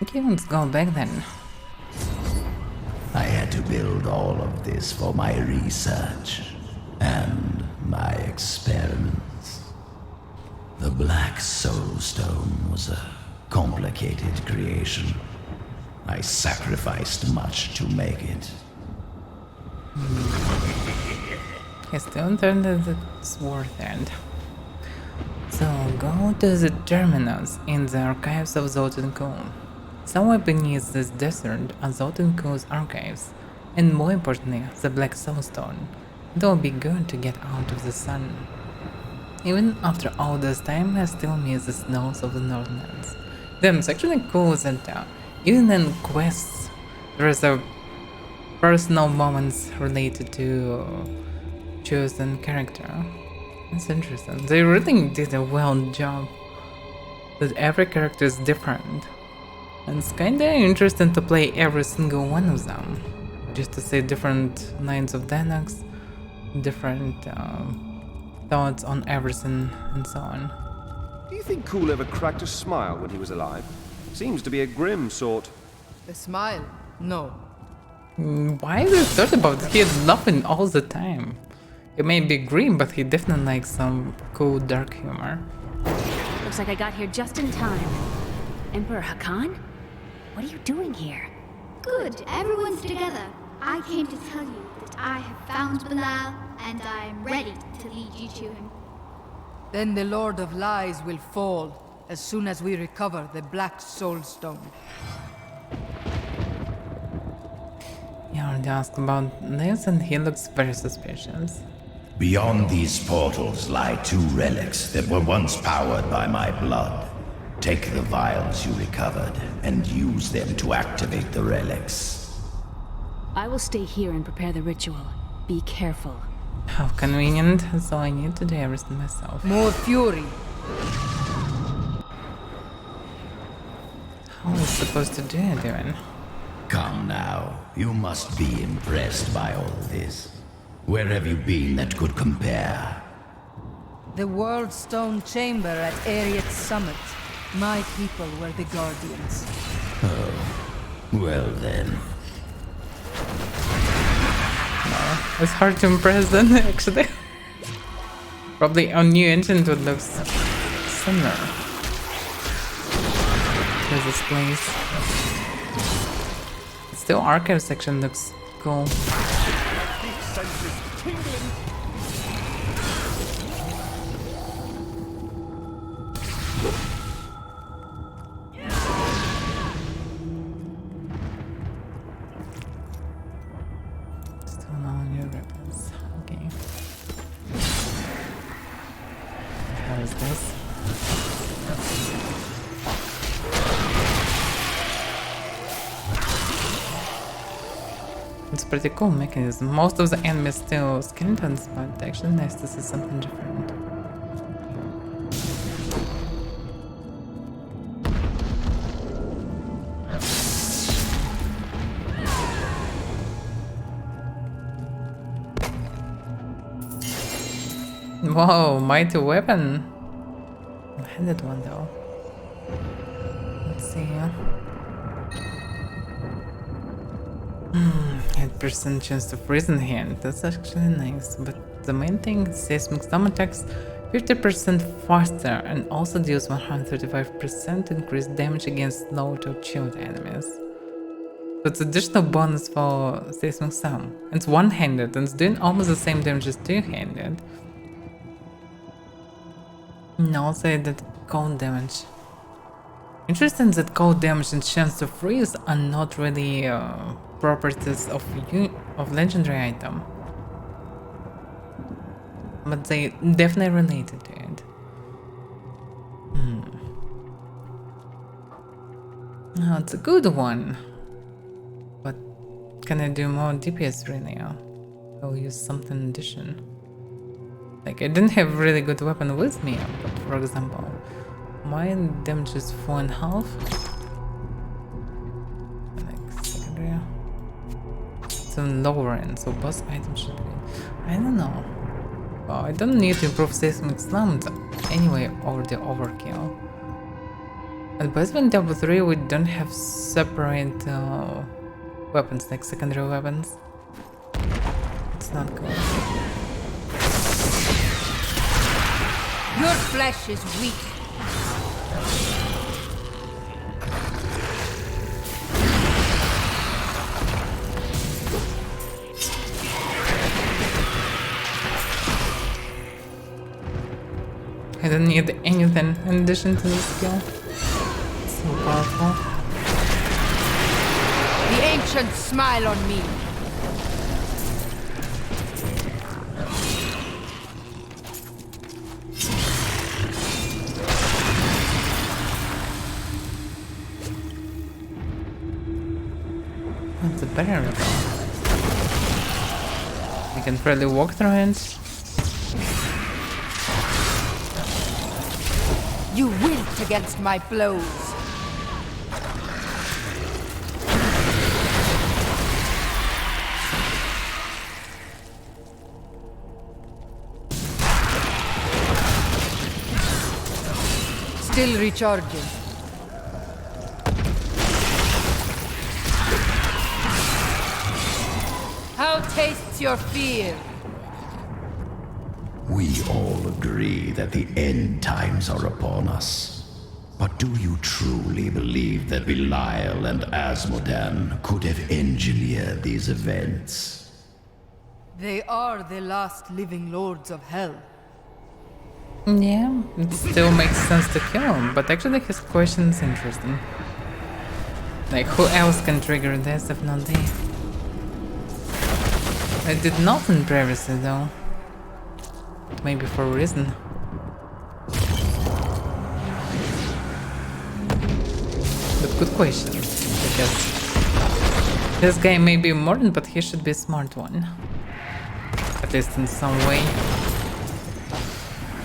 Okay, let's go back then. I had to build all of this for my research and my experiments. The Black Soulstone was a complicated creation. I sacrificed much to make it. I still don't think that it's worth it. So go to the terminus in the archives of Zotenku. Somewhere beneath this desert are Zotenku's archives, and more importantly, the Black Soulstone. It will be good to get out of the sun. Even after all this time, I still miss the snows of the Northlands. Damn, it's actually cool that even in quests, there's a personal moments related to chosen character. That's interesting. They really did a well job. That every character is different. And it's kinda interesting to play every single one of them. Just to see different lines of dialogues, different thoughts on everything and so on. Do you think Cool ever cracked a smile when he was alive? Seems to be a grim sort. A smile? No. Why is it thought about it? He's laughing all the time. He may be grim, but he definitely likes some cool dark humor. Looks like I got here just in time. Emperor Hakan? What are you doing here? Good, everyone's together. I came to tell you that I have found Bilal, and I am ready to lead you to him. Then the Lord of Lies will fall as soon as we recover the Black Soulstone. Yeah, I already asked about this and he looks very suspicious. Beyond these portals lie two relics that were once powered by my blood. Take the vials you recovered and use them to activate the relics. I will stay here and prepare the ritual. Be careful. How convenient, so I need to do everything myself. More fury. How is supposed to do it even? Come now, you must be impressed by all this. Where have you been that could compare? The World Stone Chamber at Ariet's summit. My people were the Guardians. Well then. It's hard to impress them, actually. Probably a new engine would look similar to this place. Still, archive section looks cool. Still no new weapons. Okay. How is this? It's a pretty cool mechanism. Most of the enemies still skeletons, but actually nice to see something different. Whoa, mighty weapon! Handed one though. Let's see. 8% chance to freeze in hand. That's actually nice, but the main thing is seismic storm attacks 50% faster and also deals 135% increased damage against low to chilled enemies. So it's additional bonus for seismic storm. It's one-handed and it's doing almost the same damage as two-handed. And also that cold damage. Interesting that cold damage and chance to freeze are not really properties of legendary item, but they definitely related to it. Oh, it's a good one, but can I do more DPS really? I'll use something in addition. Like I didn't have really good weapon with me, but for example, my damage is 4.5. Like secondary. It's on lower end, so boss item should be. I don't know. Oh, I don't need to improve seismic slams anyway, or the overkill. At best in Diablo 3 we don't have separate weapons, like secondary weapons. It's not good. Your flesh is weak. I don't need anything in addition to this skill. It's so powerful. The ancients smile on me. What's a better though? We can probably walk through it. You wilt against my blows. Still recharging. How tastes your fear? We all agree that the end times are upon us. But do you truly believe that Belial and Asmodan could have engineered these events? They are the last living lords of hell. Yeah, it still makes sense to kill him, but actually his question is interesting. Like, who else can trigger this if not they? I did nothing previously though. Maybe for a reason. But good question, because this guy may be modern, but he should be a smart one. At least in some way.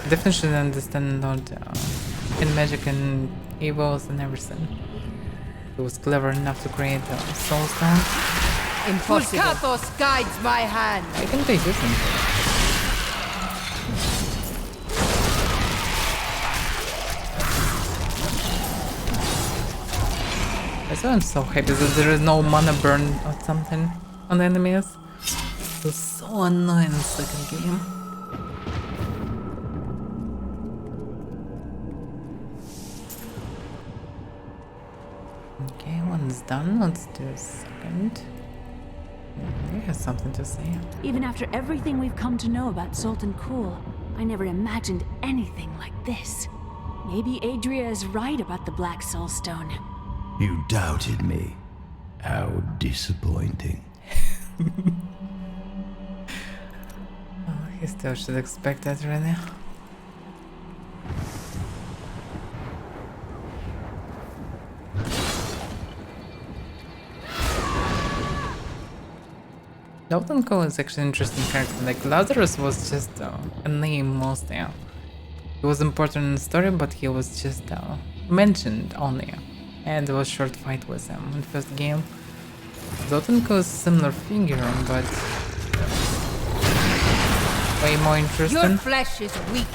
Definitely should understand about in magic and evils and everything. He was clever enough to create a Soulstone. Impossible. Fulcathos guides my hand. I think they use him. I'm so happy that there is no mana burn or something on enemies. It was so annoying in the second game. Okay, one's done. Let's do a second. He has something to say. Even after everything we've come to know about Sultan Kul, I never imagined anything like this. Maybe Adria is right about the Black Soulstone. You doubted me. How disappointing. Oh, he still should expect that, really. Sultan Kul is actually an interesting character. Like, Lazarus was just a name mostly. He was important in the story, but he was just mentioned only. And there was a short fight with him in the first game. Sultan Kul is a similar figure, but way more interesting. Your flesh is weak.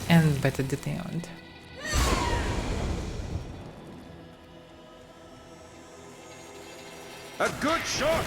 And better detailed. A good shot!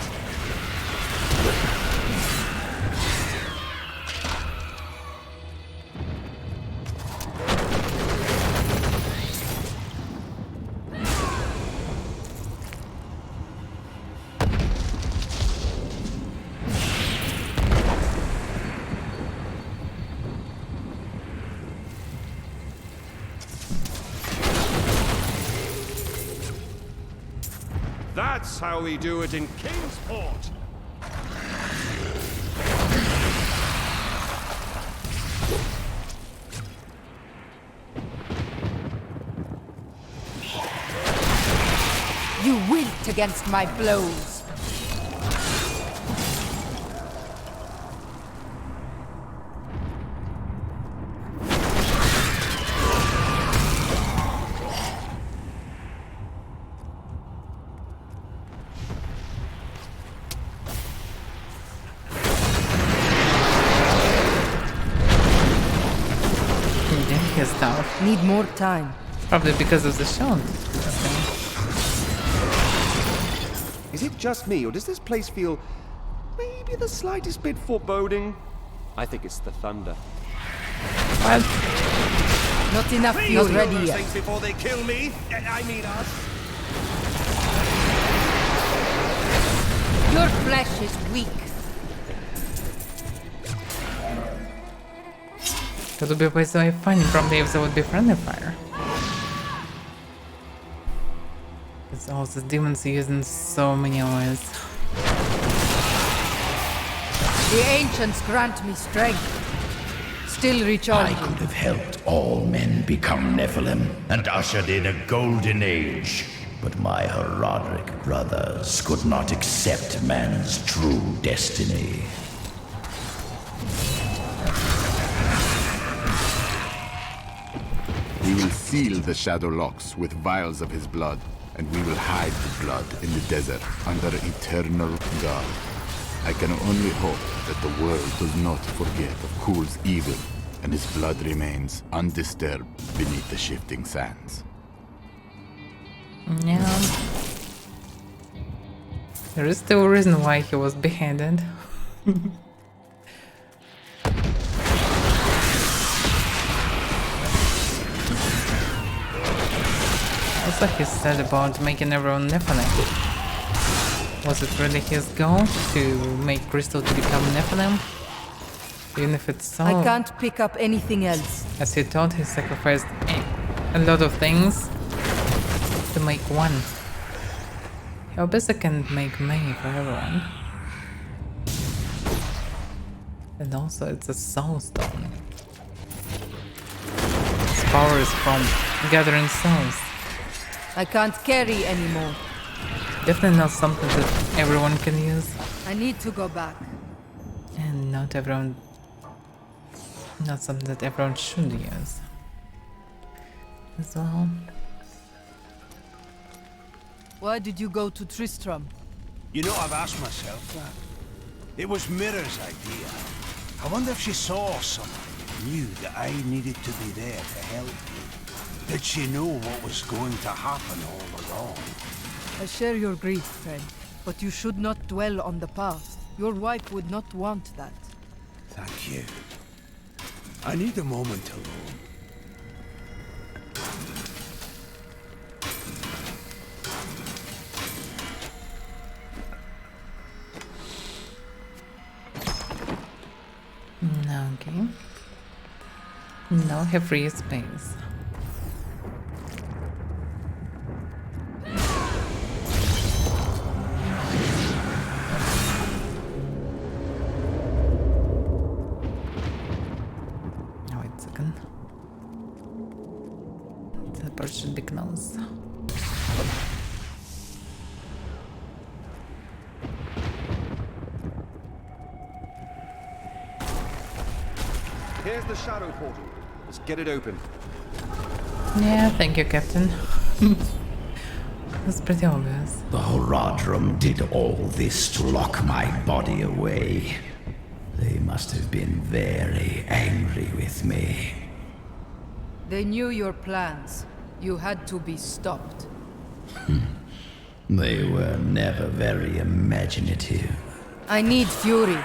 That's how we do it in Kingsport! You wilt against my blows. Yeah, his stuff. Need more time. Probably because of the shield. Is it just me, or does this place feel maybe the slightest bit foreboding? I think it's the thunder. What? Not enough fuel ready yet. Things before they kill me. I mean us. Your flesh is weak. That would be a place I find probably if there would be friendly fire. Because all the demons used in so many ways. The ancients grant me strength. Still I recharging. could have helped all men become Nephilim and ushered in a golden age. But my Herodic brothers could not accept man's true destiny. We will seal the Shadow Locks with vials of his blood, and we will hide the blood in the desert under eternal guard. I can only hope that the world does not forget of Kul's evil, and his blood remains undisturbed beneath the shifting sands. Yeah. There is still a reason why he was beheaded. Also, he said about making everyone Nephilim. Was it really his goal to make Crystal to become Nephilim? Even if it's so... I can't pick up anything else. As he thought, he sacrificed a lot of things to make one. I guess I can make many for everyone. And also, it's a Soulstone. Its power is from gathering souls. I can't carry anymore. Definitely not something that everyone can use. I need to go back. And not everyone... Not something that everyone should use. As well. Why did you go to Tristram? You know, I've asked myself that. It was Mira's idea. I wonder if she saw something, knew that I needed to be there to help you. Did she know what was going to happen all along? I share your grief, friend, but you should not dwell on the past. Your wife would not want that. Thank you. I need a moment alone. Okay. Now have free space. Wait a second. The part should be closed. Here's the shadow portal. Let's get it open. Yeah, thank you, Captain. That's pretty obvious. The Horadrim did all this to lock my body away. They must have been very angry with me. They knew your plans. You had to be stopped. They were never very imaginative. I need fury.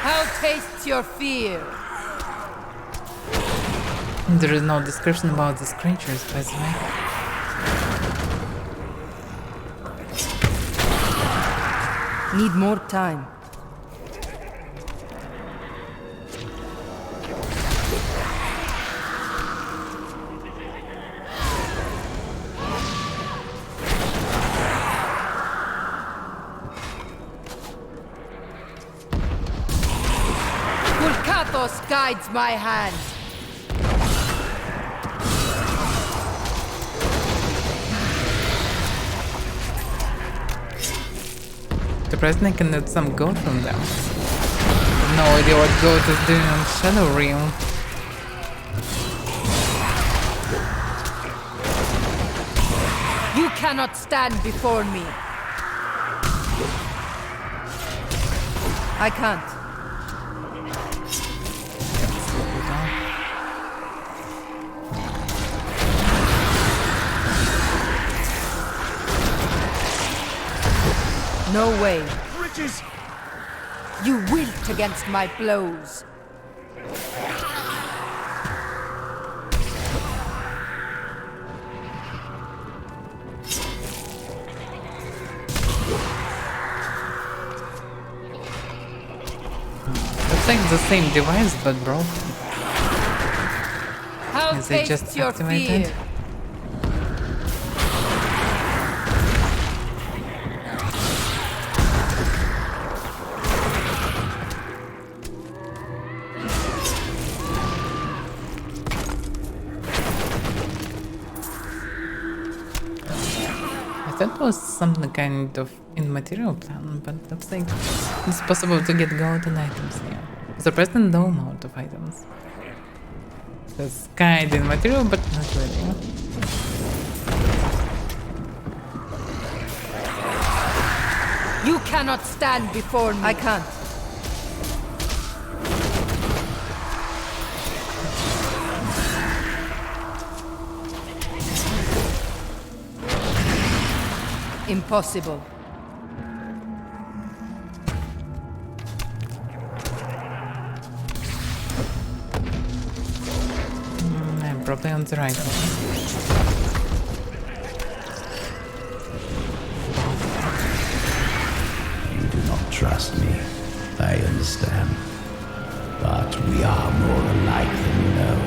How tastes your fear? There is no description about these creatures, by the way. Need more time. Pulkathos guides my hand. Surprisingly, I can let some gold from them. I have no idea what gold is doing on Shadow Realm. You cannot stand before me. I can't. No way. Riches! You wilt against my blows. Looks like the same device but broken. How Is it just tastes your activated? fear? I thought it was some kind of immaterial plan, but looks like it's possible to get golden items here. Surprisingly low amount of items. It's kind of immaterial, but not really. You cannot stand before me. I can't. Impossible. I'm probably on the right one. You do not trust me. I understand. But we are more alike than you know.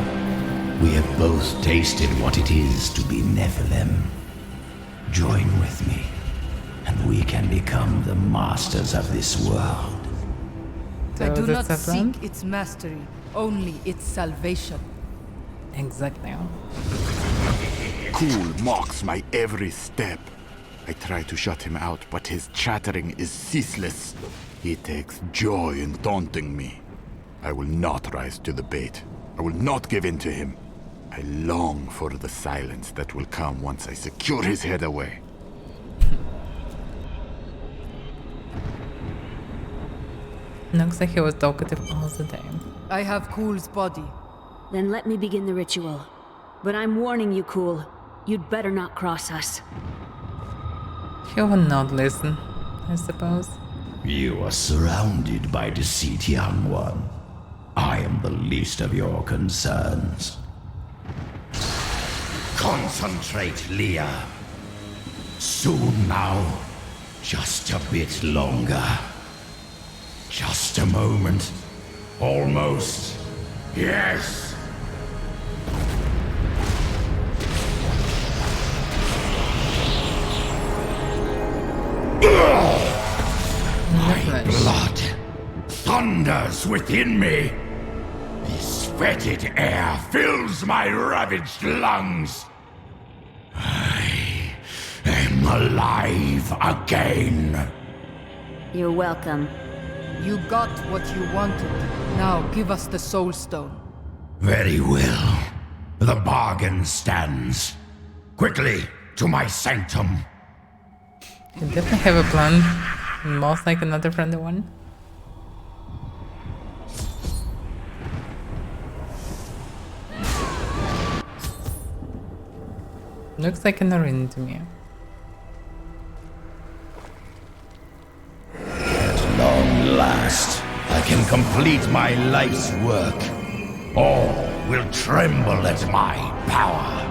We have both tasted what it is to be Nephilim. Join with me, and we can become the masters of this world. I do not that's a plan? seek its mastery, only its salvation. Exactly. Cool mocks my every step. I try to shut him out, but his chattering is ceaseless. He takes joy in taunting me. I will not rise to the bait. I will not give in to him. I long for the silence that will come once I secure his head away. Looks like he was talkative all the time. I have Cool's body. Then let me begin the ritual. But I'm warning you, Cool. You'd better not cross us. He will not listen, I suppose. You are surrounded by deceit, young one. I am the least of your concerns. Concentrate, Leah. Soon now. Just a bit longer. Just a moment. Almost. Yes. My blood thunders within me. This fetid air fills my ravaged lungs. I am alive again. You're welcome. You got what you wanted. Now give us the Soulstone. Very well. The bargain stands. Quickly, to my sanctum. You definitely have a plan. Most like another friendly one. Looks like an arena to me. At long last, I can complete my life's work. All will tremble at my power.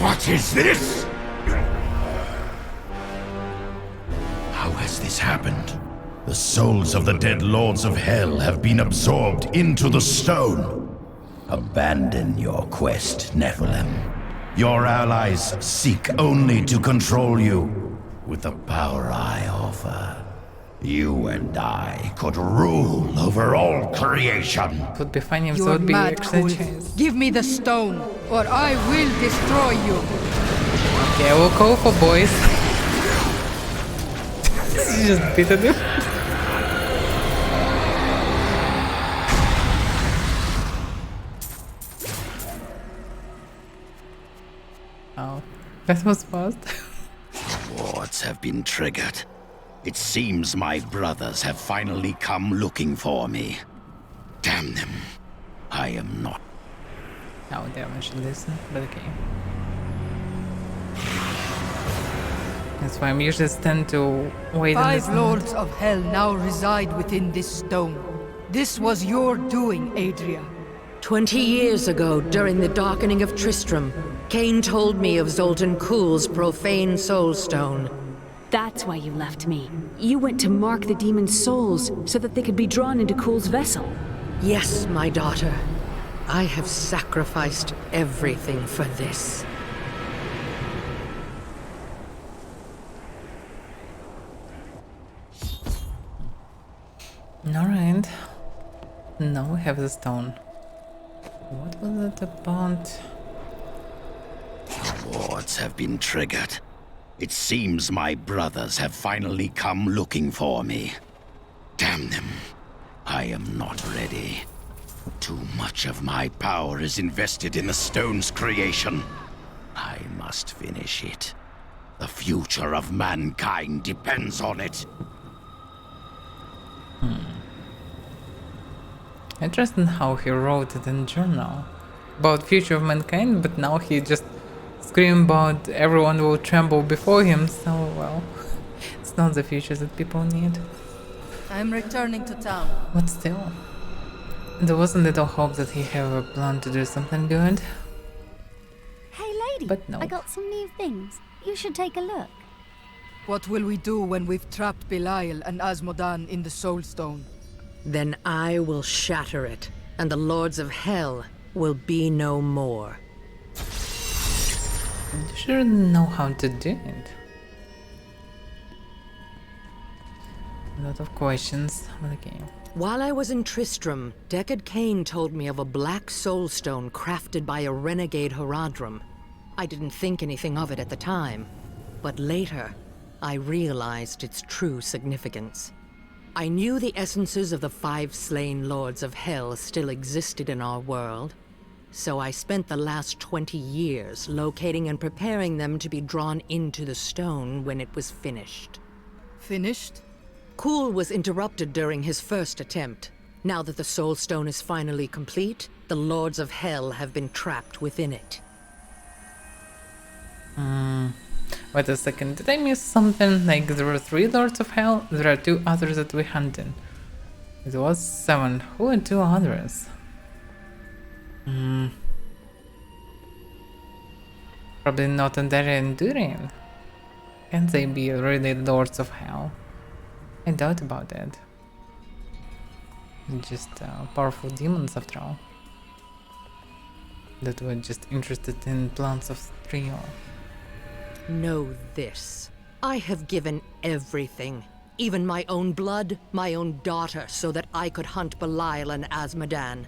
What is this? How has this happened? The souls of the dead lords of hell have been absorbed into the stone. Abandon your quest, Nephilim. Your allies seek only to control you. With the power I offer, you and I could rule over all creation. It would be funny if You're there would be mad, actually Cool. chase. Give me the stone, or I will destroy you. Okay, I will call for boys. This is just beaten him. Oh, that was fast. Wards have been triggered. It seems my brothers have finally come looking for me. Damn them. I am not. How dare I should listen, but okay. That's why I'm usually stand to wait and Five listen. lords of hell now reside within this stone. This was your doing, Adria. 20 years ago, during the darkening of Tristram, Cain told me of Zoltan Kuhl's profane Soulstone. That's why you left me. You went to mark the demon's souls so that they could be drawn into Kuhl's vessel. Yes, my daughter. I have sacrificed everything for this. Alright. Now we have the stone. What was it about? The wards have been triggered. It seems my brothers have finally come looking for me. Damn them. I am not ready. Too much of my power is invested in the stone's creation. I must finish it. The future of mankind depends on it. Interesting how he wrote it in journal about future of mankind, but now he just scream about everyone will tremble before him. So well, it's not the future that people need. I'm returning to town. But still, there was a little hope that he have a plan to do something good. Hey, lady. But no. I got some new things. You should take a look. What will we do when we've trapped Belial and Asmodan in the Soulstone? Then I will shatter it, and the lords of hell will be no more. You sure know how to do it. A lot of questions, but okay. While I was in Tristram, Deckard Cain told me of a black soulstone crafted by a renegade Haradrim. I didn't think anything of it at the time, but later, I realized its true significance. I knew the essences of the 5 slain lords of hell still existed in our world, so I spent the last 20 years locating and preparing them to be drawn into the stone when it was finished. Finished? Kuhl was interrupted during his first attempt. Now that the Soulstone is finally complete, the lords of hell have been trapped within it. Wait a second, did I miss something? Like there were 3 lords of hell, there are 2 others that we hunted. It was 7. Who are 2 others? Probably not Andarian and Durian. Can they be really lords of hell? I doubt about it. Just powerful demons after all. That were just interested in plans of trio. Know this. I have given everything, even my own blood, my own daughter, so that I could hunt Belial and Asmodan.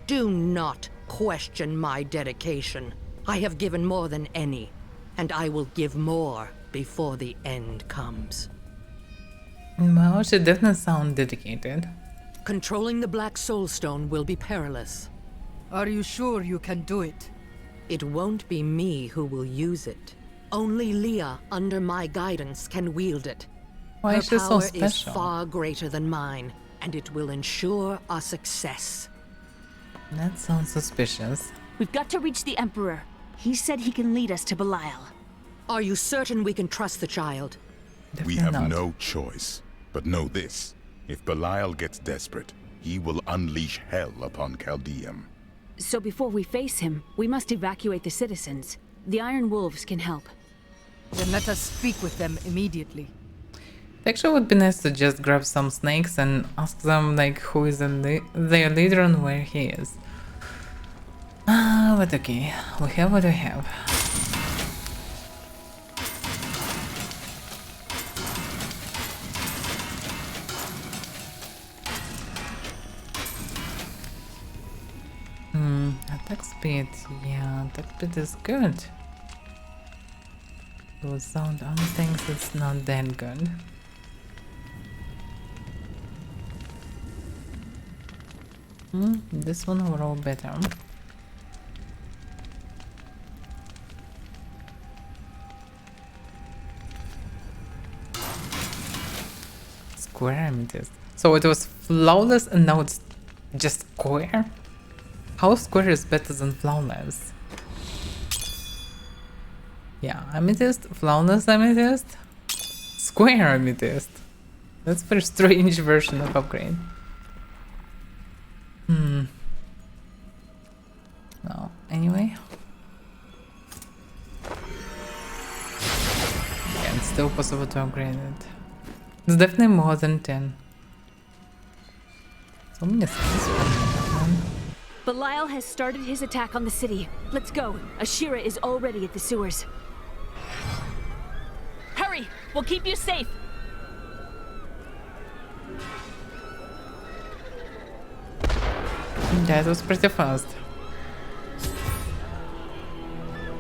Do not question my dedication. I have given more than any, and I will give more before the end comes. Well, she doesn't sound dedicated. Controlling the Black Soulstone will be perilous. Are you sure you can do it? It won't be me who will use it. Only Leah, under my guidance, can wield it. Why Her is she so power is special? far greater than mine, and it will ensure our success. That sounds suspicious. We've got to reach the Emperor. He said he can lead us to Belial. Are you certain we can trust the child? We Definitely have not. no choice. But know this, if Belial gets desperate, he will unleash hell upon Chaldeum. So before we face him, we must evacuate the citizens. The Iron Wolves can help. Then let us speak with them immediately. It actually would be nice to just grab some snakes and ask them like who is their leader and where he is. But okay, we have what we have. Attack speed, yeah, attack speed is good. Those sound on things, it's not that good. This one overall better. square amethyst. So it was flawless and now it's just square? How square is better than flawless? Yeah, amethyst, flawless amethyst, square amethyst. That's a very strange version of upgrade. No, anyway. Yeah, it's still possible to upgrade it. It's definitely more than 10. So many things. Belial has started his attack on the city. Let's go. Ashira is already at the sewers. Hurry! We'll keep you safe! That was pretty fast.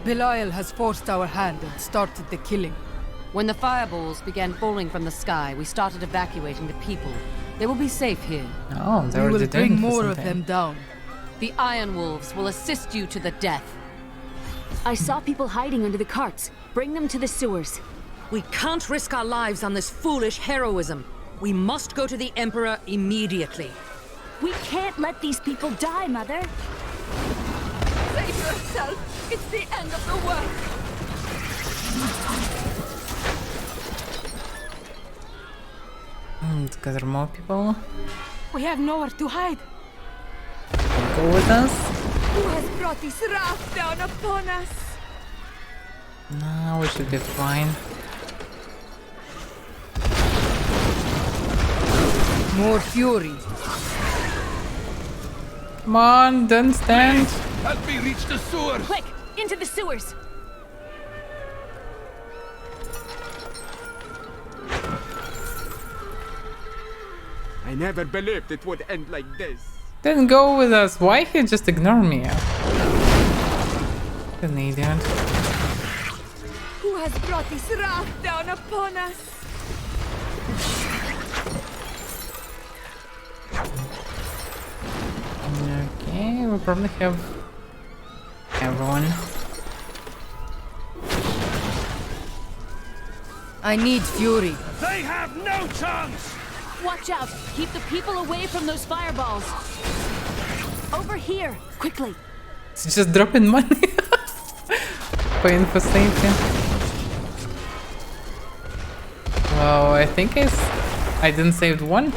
Belial has forced our hand and started the killing. When the fireballs began falling from the sky, we started evacuating the people. They will be safe here. Oh, they We were will doing bring for more of something. them down. The Iron Wolves will assist you to the death. I saw people hiding under the carts. Bring them to the sewers. We can't risk our lives on this foolish heroism. We must go to the Emperor immediately. We can't let these people die, Mother. Save yourself! It's the end of the world! Because there are more people. We have nowhere to hide. Go with us. Who has brought this wrath down upon us? No, we should be fine. More fury. Come on, don't stand. Help me reach the sewer! Quick, into the sewers! I never believed it would end like this. Then go with us. Why he just ignore me? An idiot. Who has brought this wrath down upon us? Okay, we'll probably have everyone. I need fury. They have no chance! Watch out! Keep the people away from those fireballs! Over here! Quickly! It's just dropping money. Paying for safety. Oh, I think I didn't save one.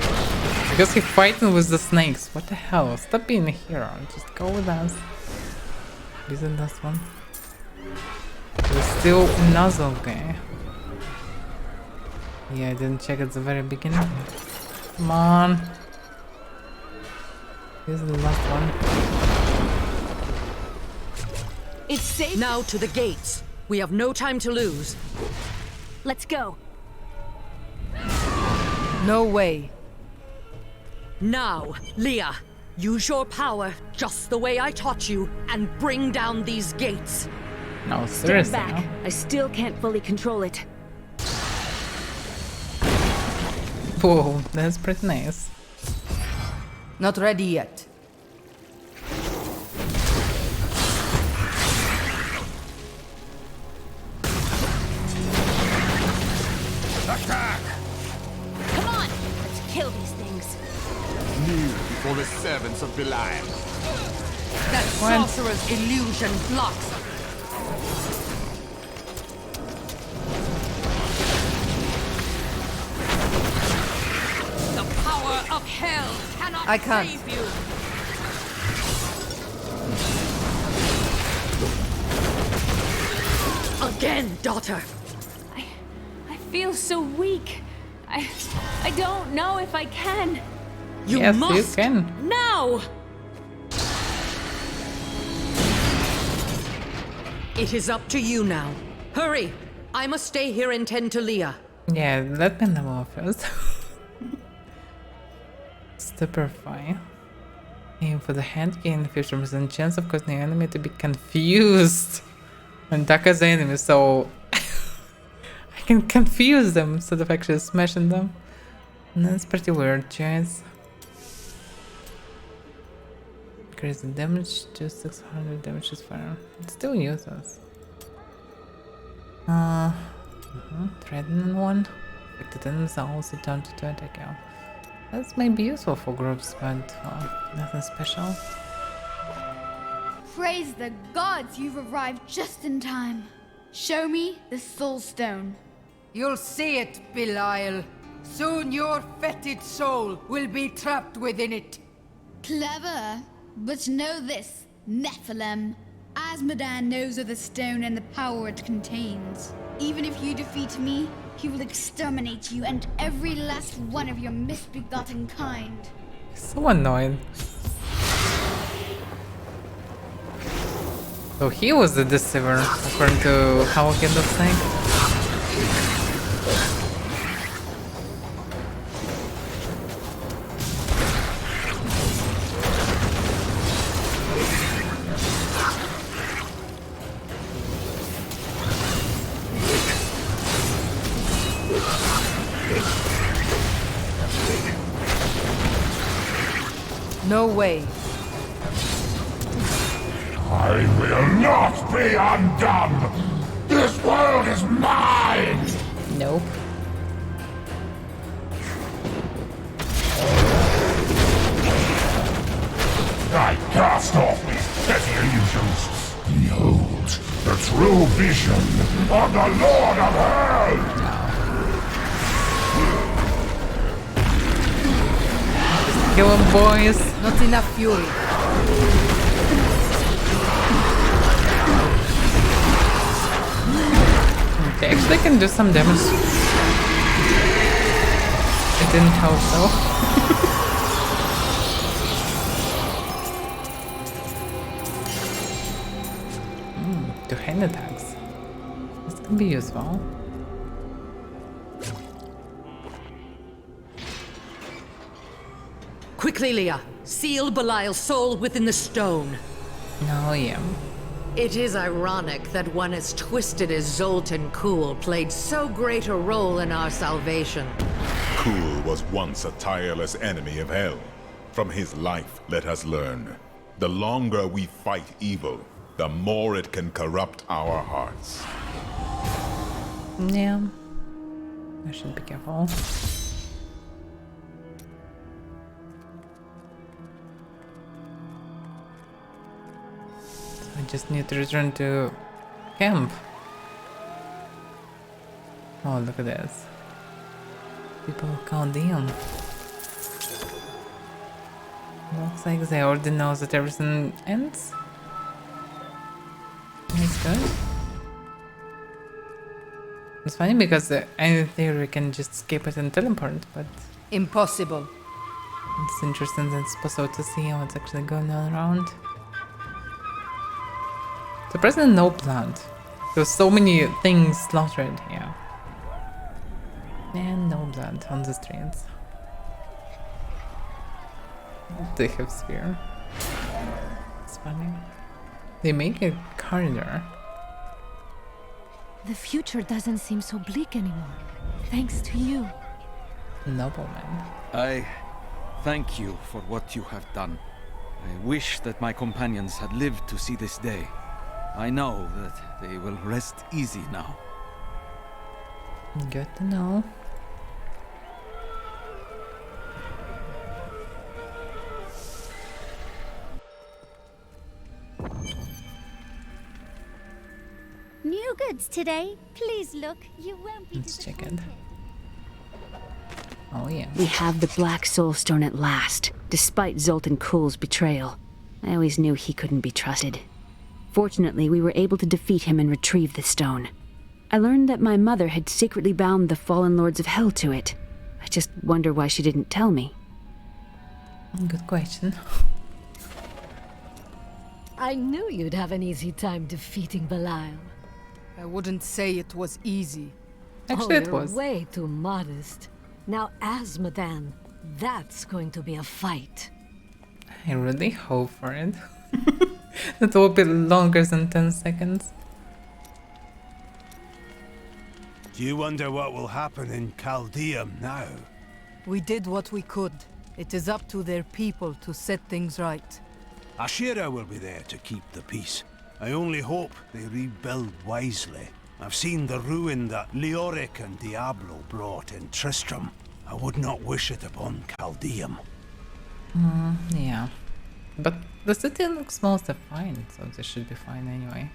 Because he's fighting with the snakes. What the hell? Stop being a hero. Just go with us. Isn't that one? There's still another guy. Yeah, I didn't check at the very beginning. Come on. This is the last one. It's safe! Now to the gates. We have no time to lose. Let's go! No way. Now, Leah, use your power just the way I taught you and bring down these gates. No, Stand seriously. back. No? I still can't fully control it. Whoa, that's pretty nice. Not ready yet. Attack! Come on! Let's kill these things. Kneel before the servants of Belial. That sorcerer's illusion blocks. The power of hell cannot I can't. save you. Again, daughter. I feel so weak. I don't know if I can. You Yes, must you can. now. It is up to you now. Hurry! I must stay here and tend to Leah. Yeah, let me know first. Stupefy. Aim for the hand key in the future with a chance of causing the enemy to be confused and attack as the enemy, so I can confuse them instead of actually smashing them. And that's pretty weird choice. Increase the damage to 600 damage is fire. It still uses. Threatening one. Affected enemies are also turned to attack you. That may be useful for groups, but nothing special. Praise the gods you've arrived just in time. Show me the Soulstone. You'll see it, Belial. Soon your fetid soul will be trapped within it. Clever. But know this, Nephilim. Azmodan knows of the stone and the power it contains. Even if you defeat me, he will exterminate you and every last one of your misbegotten kind. So annoying. So he was the deceiver, according to how it looks like. No way. I will not be undone! This world is mine! Nope. I cast off these petty illusions. Behold, the true vision of the Lord of Hell! Kill him, boys! Not enough fury. They actually can do some damage. It didn't help though. Two-hand attacks. This can be useful. Quickly, Leah. Seal Belial's soul within the stone. No, yeah. It is ironic that one as twisted as Zoltan Kuhl played so great a role in our salvation. Kuhl was once a tireless enemy of hell. From his life, let us learn. The longer we fight evil, the more it can corrupt our hearts. Yeah. I should be careful. I just need to return to camp. Oh, look at this. People count them. Looks like they already know that everything ends. That's good. It's funny because in theory we can just skip it and teleport, but Impossible. it's interesting that it's possible to see what's actually going on around. Surprisingly, no blood. There's so many things slaughtered here. And no blood on the streets. They have spear. It's funny. They make a corridor. The future doesn't seem so bleak anymore. Thanks to you. Nobleman. I thank you for what you have done. I wish that my companions had lived to see this day. I know that they will rest easy now. Good to know. New goods today. Please look. You won't be Let's check it. disappointed. Oh yeah. We have the Black Soulstone at last, despite Zoltan Kuhl's betrayal. I always knew he couldn't be trusted. Fortunately, we were able to defeat him and retrieve the stone. I learned that my mother had secretly bound the fallen lords of hell to it. I just wonder why she didn't tell me. Good question. I knew you'd have an easy time defeating Belial. I wouldn't say it was easy. Actually, it You're was. way too modest. Now, Azmodan, that's going to be a fight. I really hope for it. That will be longer than 10 seconds. Do you wonder what will happen in Chaldeum now? We did what we could. It is up to their people to set things right. Ashira will be there to keep the peace. I only hope they rebuild wisely. I've seen the ruin that Leoric and Diablo brought in Tristram. I would not wish it upon Caldeum. Yeah. But the city looks mostly fine, so this should be fine anyway.